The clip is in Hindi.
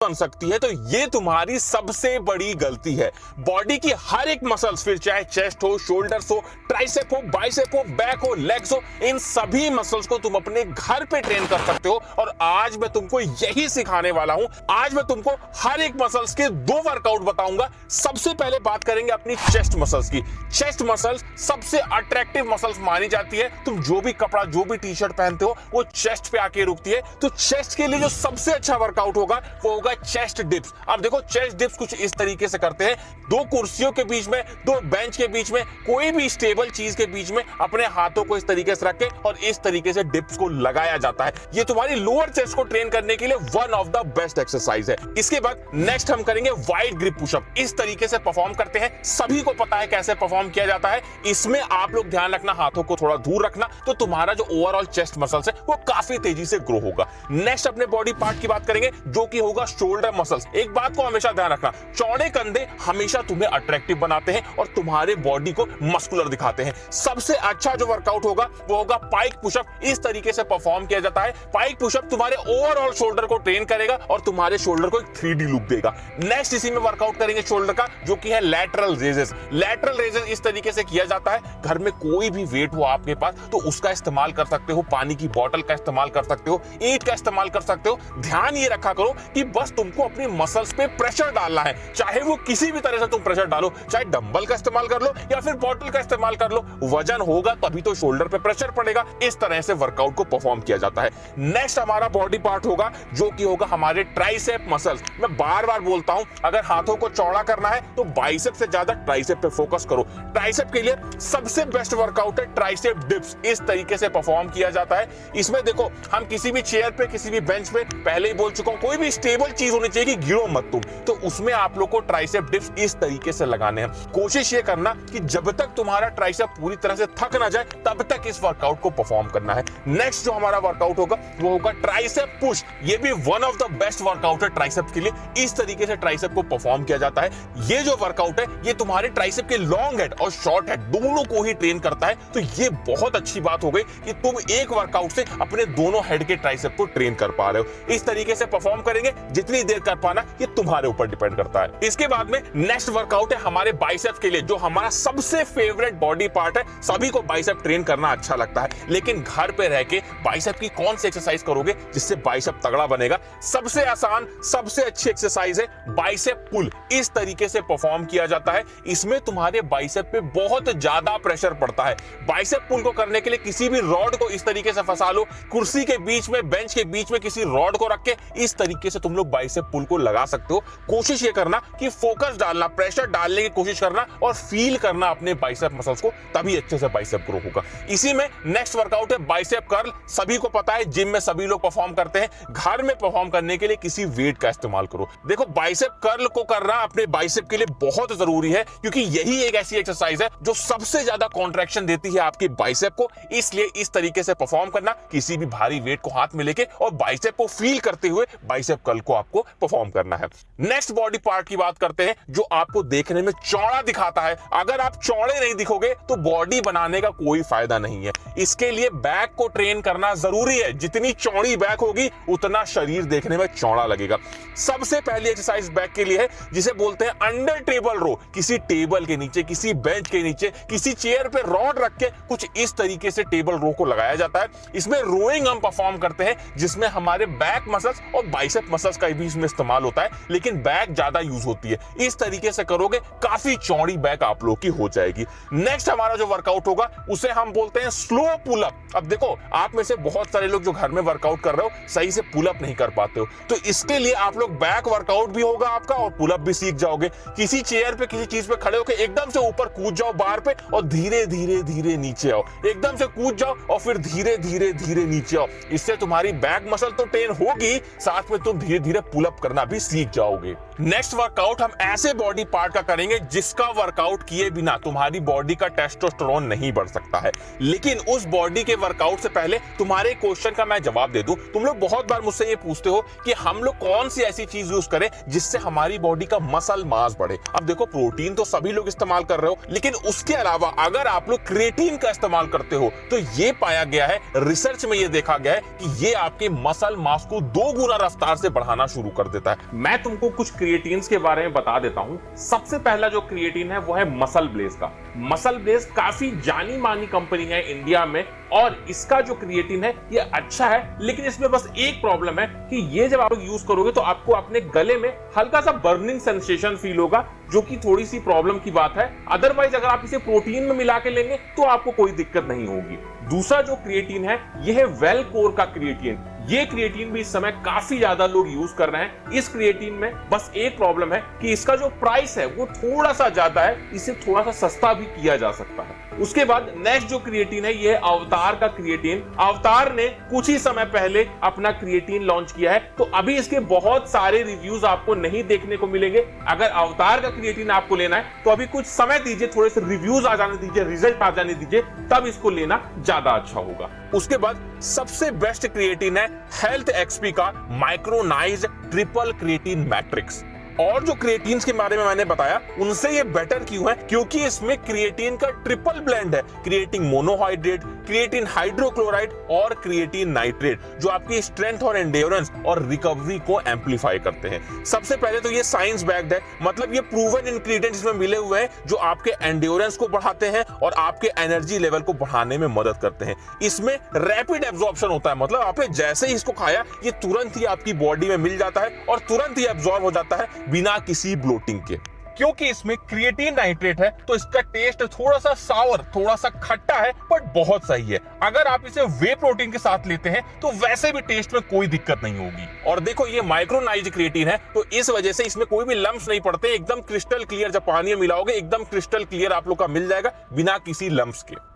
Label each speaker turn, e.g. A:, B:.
A: बन सकती है, तो ये तुम्हारी सबसे बड़ी गलती है। बॉडी की हर एक मसल्स, फिर चाहे चेस्ट हो, शोल्डर्स हो, ट्राइसेप हो, बाइसेप हो, बैक हो, लेग्स हो, इन सभी मसल्स को तुम अपने घर पे ट्रेन कर सकते हो। और आज मैं तुमको यही सिखाने वाला हूं। आज मैं तुमको हर एक मसल्स के 2 वर्कआउट बताऊंगा। सबसे पहले बात करेंगे अपनी चेस्ट मसल्स की। चेस्ट मसल्स सबसे अट्रैक्टिव मसल्स मानी जाती है। तुम जो भी कपड़ा, जो भी टी शर्ट पहनते हो, वो चेस्ट पे आके रुकती है। तो चेस्ट के लिए जो सबसे अच्छा वर्कआउट होगा वो होगा चेस्ट डिप्स। अब देखो, चेस्ट डिप्स कुछ इस तरीके से करते हैं। 2 कुर्सियों के बीच में, 2 बेंच के बीच में, कोई भी स्टेबल चीज के बीच में अपने हाथों को इस तरीके से रख के और इस तरीके से डिप्स को लगाया जाता है। ये तुम्हारी लोअर चेस्ट को ट्रेन करने के लिए one of the best exercise है। इसके बाद नेक्स्ट हम करेंगे वाइड ग्रिप पुशअप। इस तरीके से परफॉर्म करते हैं, सभी को पता है कैसे परफॉर्म किया जाता है। इसमें आप लोग ध्यान रखना, हाथों को थोड़ा दूर रखना, तो तुम्हारा जो ओवरऑल चेस्ट मसल्स है वो काफी तेजी से ग्रो होगा। नेक्स्ट अपने बॉडी पार्ट की बात करेंगे, जो कि होगा शोल्डर मसल्स। एक बात को हमेशा ध्यान रखना, चौड़े कंधे हमेशा तुम्हें अट्रैक्टिव बनाते हैं और तुम्हारे बॉडी को मस्कुलर दिखाते हैं। सबसे अच्छा जो वर्कआउट होगा वो होगा पाइक पुशअप। इस तरीके से परफॉर्म किया जाता है। पाइक पुशअप तुम्हारे ओवरऑल शोल्डर को ट्रेन करेगा और तुम्हारे शोल्डर को एक 3D लुक देगा। नेक्स्ट इसी में वर्कआउट करेंगे शोल्डर का, जो कि है लैटरल रेजेस। लैटरल रेजेस इस तरीके से किया जाता है, घर में कोई भी वेट हो आपके पास तो उसका इस्तेमाल कर सकते हो, पानी की बोतल का इस्तेमाल कर सकते हो, ईंट का इस्तेमाल कर सकते हो। ध्यान ये रखा करो कि बस तुमको अपनी मसल्स पे प्रेशर डालना है, चाहे वो किसी भी तरह से तुम प्रेशर डालो, चाहे डंबल का इस्तेमाल कर लो या फिर बोतल का इस्तेमाल कर लो। वजन होगा तभी तो शोल्डर पे प्रेशर पड़ेगा। इस तरह से वर्कआउट को परफॉर्म किया जाता है। नेक्स्ट हमारा बॉडी पार्ट होगा, जो कि होगा हमारे ट्राइसेप मसल्स। मैं बार बार बोलता हूं, अगर हाथों को चौड़ा करना है तो बाइसेप से ज्यादा ट्राइसेप पे फोकस करो। ट्राइसेप के लिए सबसे बेस्ट वर्कआउट है ट्राइसेप डिप्स। इस तरीके से परफॉर्म किया जाता है। इसमें देखो, हम किसी भी चेयर पे, किसी भी बेंच पे, पहले ही बोल चुका हूं, कोई भी स्टेबल चीज होनी चाहिए कि गिरो मत तुम। तो उसमें आप लोग को ट्राइसेप डिप्स इस तरीके से लगाने हैं। कोशिश ये करना कि जब तक तुम्हारा ट्राइसेप पूरी तरह से थक ना जाए तब तक इस वर्कआउट को परफॉर्म करना है। नेक्स्ट जो हमारा वर्कआउट होगा वो होगा ट्राइसेप पुश। ये भी one of the best workout है ट्राइसेप के लिए। इस तरीके से ट्राइसेप को परफॉर्म किया जाता है। ये जो वर्कआउट है ये तुम्हारे ट्राइसेप के लॉन्ग हेड और शॉर्ट हेड दोनों को ही ट्रेन करता है। तो ये बहुत अच्छी बात हो गई कि तुम एक वर्कआउट से अपने दोनों हेड के ट्राइसेप को ट्रेन कर पा रहे हो। इस तरीके से परफॉर्म करेंगे, जितनी देर कर पाना ये तुम्हारे ऊपर डिपेंड करता है। इसके बाद में नेक्स्ट वर्कआउट है हमारे बाइसेप के लिए, जो हमारा सबसे फेवरेट बॉडी पार्ट है। सभी को बाइसेप ट्रेन करना अच्छा लगता है, लेकिन घर पे रह के बाइसेप की कौन सी एक्सरसाइज करोगे जिससे बाइसेप तगड़ा बनेगा? सबसे आसान, सबसे अच्छी एक्सरसाइज है बाइसेप पुल। इस तरीके से परफॉर्म किया जाता है। इसमें तुम्हारे बाइसेप पे बहुत ज्यादा प्रेशर पड़ता है। बाइसेप पुल को करने के लिए किसी भी रॉड को इस तरीके से फंसा लो, कुर्सी के बीच में, बेंच के बीच में किसी रॉड को रख के इस तरीके से तुम लोग बाइसेप पुल को लगा सकते हो। कोशिश ये करना कि फोकस डालना, प्रेशर डालने की कोशिश करना और फील करना अपने बाइसेप मसल्स को, तभी अच्छे से बाइसेप ग्रो होगा। इसी में नेक्स्ट वर्कआउट है बाइसेप कर्ल। सभी को पता है, जिम में सभी लोग परफॉर्म करते हैं। घर में परफॉर्म करने के लिए किसी वेट का इस्तेमाल करो। देखो, बाइसेप कर्ल को करना अपने बाइसेप के लिए बहुत जरूरी है, क्योंकि यही एक ऐसी एक्सरसाइज है जो सबसे ज्यादा कॉन्ट्रैक्शन देती है आपकी बाइसेप को। इसलिए इस तरीके से परफॉर्म करना, किसी भी भारी वेट को हाथ में लेके और बाइसेप को फील करते हुए बाइसेप कर्ल को आपको परफॉर्म करना है। नेक्स्ट बॉडी पार्ट की बात करते हैं, जो आपको देखने में चौड़ा दिखाता है। अगर आप चौड़े नहीं दिखोगे तो बॉडी बनाने का कोई फायदा नहीं है। इसके लिए बैक को ट्रेन करना जरूरी है। जितनी चौड़ी बैक होगी उतना शरीर देखने में चौड़ा लगेगा। सबसे पहली एक्सरसाइज बैक के लिए है, जिसे बोलते हैं अंडर टेबल रो। किसी टेबल के नीचे, किसी बेंच के नीचे, किसी चेयर पे रॉड रख के कुछ इस तरीके से टेबल रो को लगाया जाता है। इसमें रोइंग हम परफॉर्म करते हैं, जिसमें हमारे बैक मसल्स और बाइसेप मसल्स का भी इसमें इस्तेमाल होता है, लेकिन बैक ज्यादा यूज होती है। इस तरीके से करोगे, काफी चौड़ी बैक आप लोग की हो जाएगी। नेक्स्ट हमारा जो वर्कआउट होगा उसे हम बोलते हैं स्लो पुलअप। अब देखो, आप में से बहुत सारे लोग जो घर में वर्कआउट कर रहे हो सही से पुलअप नहीं कर पाते हो, तो इसके लिए आप लोग बैक वर्कआउट भी होगा आपका और पुलअप भी सीख जाओगे। किसी चेयर पे, किसी चीज पे खड़े होकर एकदम से ऊपर कूद जाओ बार पे और धीरे धीरे धीरे नीचे आओ। एकदम से कूद जाओ और फिर धीरे धीरे धीरे नीचे आओ। इससे तुम्हारी बैक मसल तो ट्रेन होगी, साथ में तुम धीरे धीरे पुलअप करना भी सीख जाओगे। नेक्स्ट वर्कआउट हम ऐसे बॉडी पार्ट का करेंगे जिसका वर्कआउट किए बिना तुम्हारी बॉडी का टेस्टोस्टेरोन नहीं बढ़ सकता है। लेकिन उस बॉडी के वर्कआउट से पहले तुम्हारे क्वेश्चन का मैं जवाब दे दूं। तुम लोग बहुत बार मुझसे ये पूछते हो कि हम लोग कौन सी ऐसी चीज यूज करें जिससे हमारी बॉडी का मसल मास बढ़े। अब देखो, प्रोटीन तो सभी लोग इस्तेमाल कर रहे हो, लेकिन उसके अलावा अगर आप लोग क्रिएटिन का इस्तेमाल करते हो तो ये पाया गया है, रिसर्च में ये देखा गया है कि ये आपके मसल मास को 2 गुना रफ्तार से बढ़ाना शुरू कर देता है। मैं तुमको कुछ क्रिएटिन्स के बारे में बता देता हूं। सबसे पहला जो क्रिएटिन है वो है मसल ब्लेज का। मसल ब्लेज काफी जानी मानी कंपनी है इंडिया में, और इसका जो क्रिएटिन है ये अच्छा है, लेकिन इसमें बस एक प्रॉब्लम है कि ये जब आप यूज करोगे तो आपको अपने गले में हल्का सा बर्निंग सेंसेशन फील होगा, जो कि थोड़ी सी प्रॉब्लम की बात है। अदरवाइज अगर आप इसे प्रोटीन में मिला के लेंगे तो आपको कोई दिक्कत नहीं होगी। दूसरा जो क्रिएटिन है ये है वेलकोर का क्रिएटिन। ये क्रिएटिन भी इस समय काफी ज्यादा लोग यूज कर रहे हैं। इस क्रिएटिन में बस एक प्रॉब्लम है कि इसका जो प्राइस है वो थोड़ा सा ज्यादा है, इसे थोड़ा सा सस्ता भी किया जा सकता है। उसके बाद नेक्स्ट जो क्रिएटिन है ये है अवतार का क्रिएटिन। अवतार ने कुछ ही समय पहले अपना क्रिएटिन लॉन्च किया है, तो अभी इसके बहुत सारे रिव्यूज आपको नहीं देखने को मिलेंगे। अगर अवतार का क्रिएटिन आपको लेना है तो अभी कुछ समय दीजिए, थोड़े से रिव्यूज आ जाने दीजिए, रिजल्ट आ जाने दीजिए, तब इसको लेना ज्यादा अच्छा होगा। उसके बाद सबसे बेस्ट क्रिएटिन है हेल्थ एक्सपी का माइक्रोनाइज्ड ट्रिपल क्रिएटिन मैट्रिक्स। और जो क्रिएटिन्स के बारे में मैंने बताया उनसे ये बेटर क्यों है, क्योंकि इसमें क्रिएटिन का ट्रिपल ब्लेंड है, क्रिएटिन मोनोहाइड्रेट, क्रिएटिन हाइड्रोक्लोराइड और क्रिएटिन नाइट्रेट, जो आपकी स्ट्रेंथ और एंड्योरेंस और रिकवरी को एम्पलीफाई करते हैं। सबसे पहले तो ये साइंस बैक्ड है, मतलब ये प्रूवन इंग्रेडिएंट्स इसमें मिले हुए हैं जो आपके एंड्योरेंस को बढ़ाते हैं और आपके एनर्जी लेवल को बढ़ाने में मदद करते हैं। इसमें रैपिड एब्जॉर्प्शन होता है, मतलब आपने जैसे ही इसको खाया ये तुरंत ही आपकी बॉडी में मिल जाता है और तुरंत ही एब्जॉर्ब हो जाता है बिना किसी ब्लोटिंग के। क्योंकि इसमें क्रिएटिन नाइट्रेट है तो इसका टेस्ट थोड़ा सा सावर, थोड़ा सा खट्टा है, बट बहुत सही है। अगर आप इसे वे प्रोटीन के साथ लेते हैं तो वैसे भी टेस्ट में कोई दिक्कत नहीं होगी। और देखो ये माइक्रोनाइज्ड क्रिएटिन है तो इस वजह से इसमें कोई भी लम्प्स नहीं पड़ते, एकदम क्रिस्टल क्लियर। जब पानी में मिलाओगे एकदम क्रिस्टल क्लियर आप लोग का मिल जाएगा बिना किसी लम्प्स के।